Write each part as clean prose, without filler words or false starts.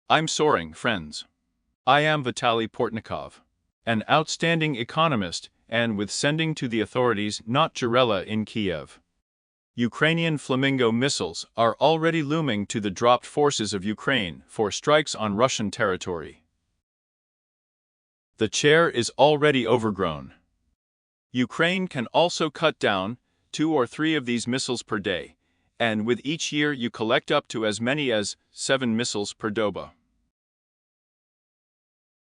I'm soaring, friends. I am Vitaly Portnikov, an outstanding economist and with sending to the authorities not Jarella in Kiev. Ukrainian Flamingo missiles are already looming to the dropped forces of Ukraine for strikes on Russian territory. The chair is already overgrown. Ukraine can also cut down 2 or 3 of these missiles per day, and with each year you collect up to as many as 7 missiles per doba.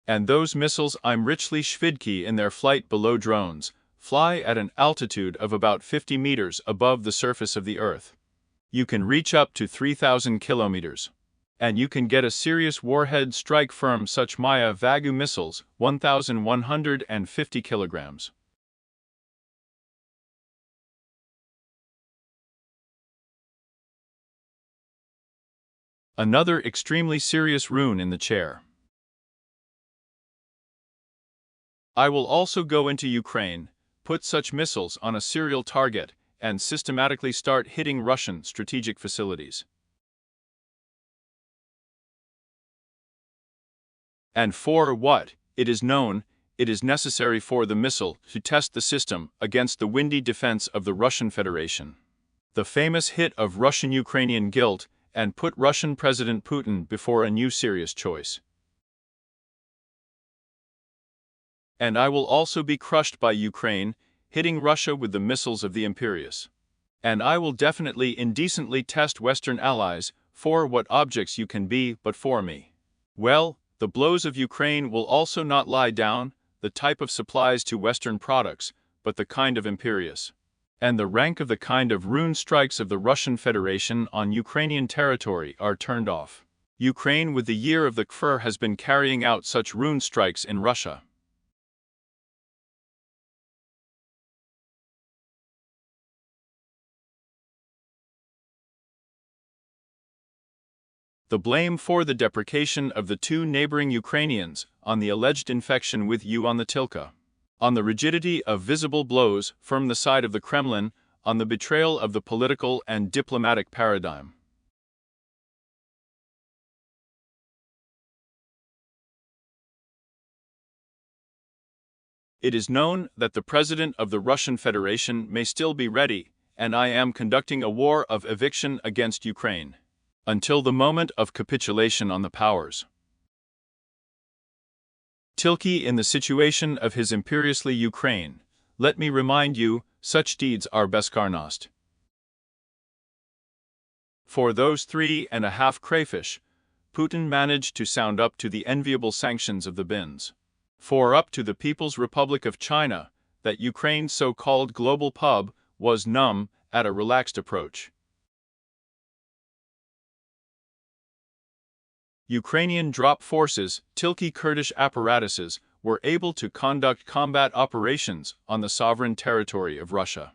And those missiles I'm richly shvidki in their flight below drones, fly at an altitude of about 50 meters above the surface of the Earth. You can reach up to 3,000 kilometers. And you can get a serious warhead strike from such Maya Vagu missiles, 1,150 kilograms. Another extremely serious rune in the chair. I will also go into Ukraine, put such missiles on a serial target, and systematically start hitting Russian strategic facilities. And for what, it is known, it is necessary for the missile to test the system against the windy defense of the Russian Federation. The famous hit of Russian-Ukrainian guilt and put Russian President Putin before a new serious choice. And I will also be crushed by Ukraine, hitting Russia with the missiles of the Imperius. And I will definitely indecently test Western allies for what objects you can be but for me. Well, the blows of Ukraine will also not lie down, the type of supplies to Western products, but the kind of Imperius. And the rank of the kind of rune strikes of the Russian Federation on Ukrainian territory are turned off. Ukraine with the year of the Kfir has been carrying out such rune strikes in Russia. The blame for the deprecation of the 2 neighboring Ukrainians on the alleged infection with U on the Tilka, on the rigidity of visible blows from the side of the Kremlin, on the betrayal of the political and diplomatic paradigm. It is known that the President of the Russian Federation may still be ready, and I am conducting a war of eviction against Ukraine, until the moment of capitulation on the powers. Tilky in the situation of his imperiously Ukraine, let me remind you, such deeds are beskarnost. For those 3.5 crayfish, Putin managed to sound up to the enviable sanctions of the bins. For up to the People's Republic of China, that Ukraine's so-called global pub was numb at a relaxed approach. Ukrainian drop forces, Tilky Kurdish apparatuses, were able to conduct combat operations on the sovereign territory of Russia.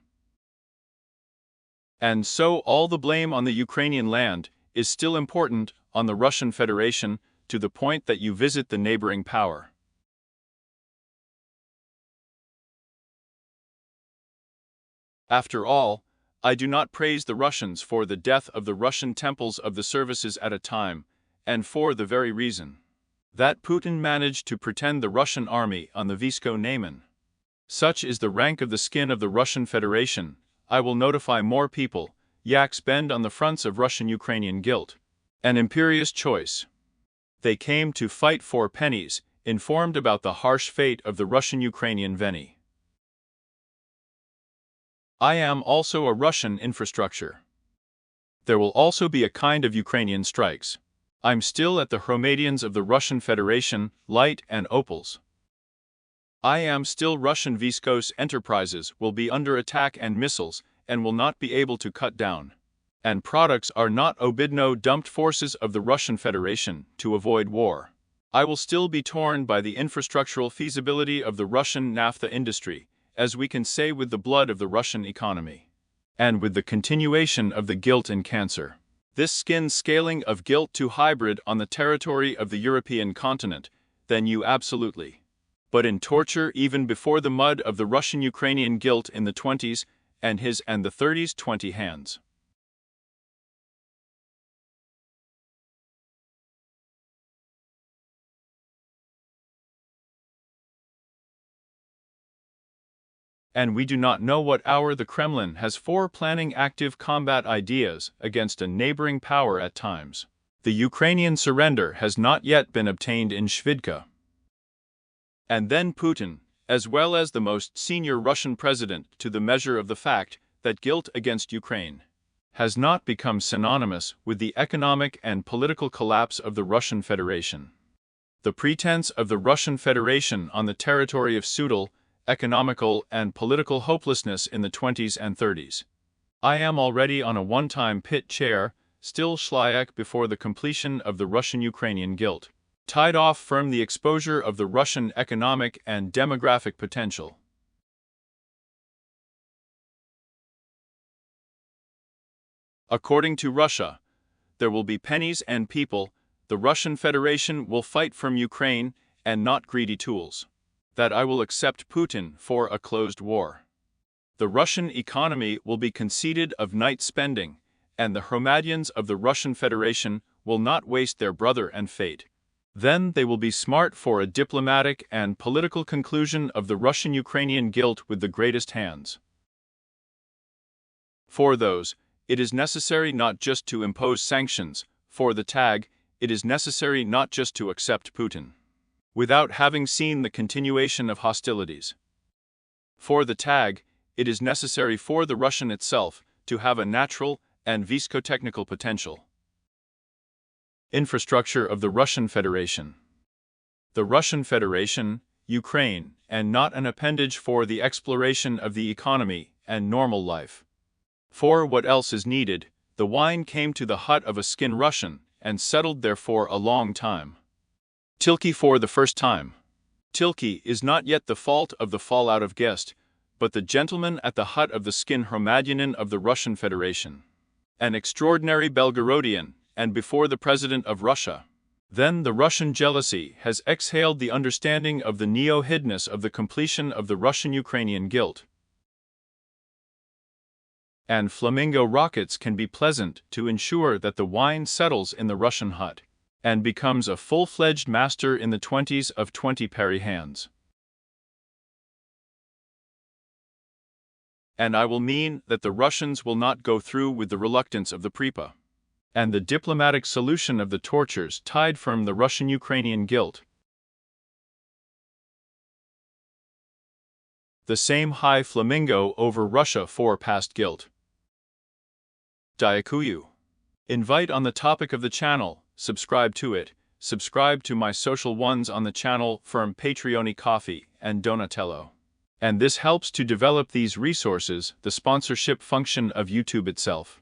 And so all the blame on the Ukrainian land is still important on the Russian Federation to the point that you visit the neighboring power. After all, I do not praise the Russians for the death of the Russian temples of the services at a time, and for the very reason that Putin managed to pretend the Russian army on the Visko Naiman. Such is the rank of the skin of the Russian Federation, I will notify more people, yaks bend on the fronts of Russian-Ukrainian guilt. An imperious choice. They came to fight for pennies, informed about the harsh fate of the Russian-Ukrainian Veni. I am also a Russian infrastructure. There will also be a kind of Ukrainian strikes. I'm still at the Hromadians of the Russian Federation, Light and Opals. I am still Russian Viskos enterprises will be under attack and missiles, and will not be able to cut down. And products are not obidno dumped forces of the Russian Federation to avoid war. I will still be torn by the infrastructural feasibility of the Russian naphtha industry, as we can say with the blood of the Russian economy. And with the continuation of the guilt and cancer. This skin scaling of guilt to hybrid on the territory of the European continent, then you absolutely. But in torture even before the mud of the Russian-Ukrainian guilt in the 20s, and his and the 30s 20 hands. and we do not know what hour the Kremlin has for planning active combat ideas against a neighboring power at times. The Ukrainian surrender has not yet been obtained in Shvidka. And then Putin, as well as the most senior Russian president, to the measure of the fact that guilt against Ukraine has not become synonymous with the economic and political collapse of the Russian Federation. The pretense of the Russian Federation on the territory of Sudal, economical and political hopelessness in the 20s and 30s. I am already on a one-time pit chair, still Shlyak before the completion of the Russian-Ukrainian guilt. Tied off from the exposure of the Russian economic and demographic potential. According to Russia, there will be pennies and people. The Russian Federation will fight from Ukraine and not greedy tools. That I will accept Putin for a closed war. The Russian economy will be conceited of night spending, and the Hromadians of the Russian Federation will not waste their brother and fate. Then they will be smart for a diplomatic and political conclusion of the Russian-Ukrainian guilt with the greatest hands. For those, it is necessary not just to impose sanctions. For the tag, it is necessary not just to accept Putin without having seen the continuation of hostilities. For the tag, it is necessary for the Russian itself to have a natural and visco-technical potential. Infrastructure of the Russian Federation. The Russian Federation, Ukraine, and not an appendage for the exploration of the economy and normal life. For what else is needed, the wine came to the hut of a skin Russian and settled there for a long time. Tilky for the first time. Tilky is not yet the fault of the fallout of guest, but the gentleman at the hut of the skin Hromadianin of the Russian Federation. An extraordinary Belgorodian, and before the President of Russia. Then the Russian jealousy has exhaled the understanding of the neo-hidness of the completion of the Russian-Ukrainian guilt. And Flamingo rockets can be pleasant to ensure that the wine settles in the Russian hut and becomes a full-fledged master in the 20s of 20 pairy hands. And I will mean that the Russians will not go through with the reluctance of the Prepa and the diplomatic solution of the tortures tied from the Russian-Ukrainian guilt. The same high Flamingo over Russia for past guilt. Diakuyu. Invite on the topic of the channel, subscribe to it, subscribe to my social ones on the channel from Patreoni Coffee and Donatello. And this helps to develop these resources, the sponsorship function of YouTube itself.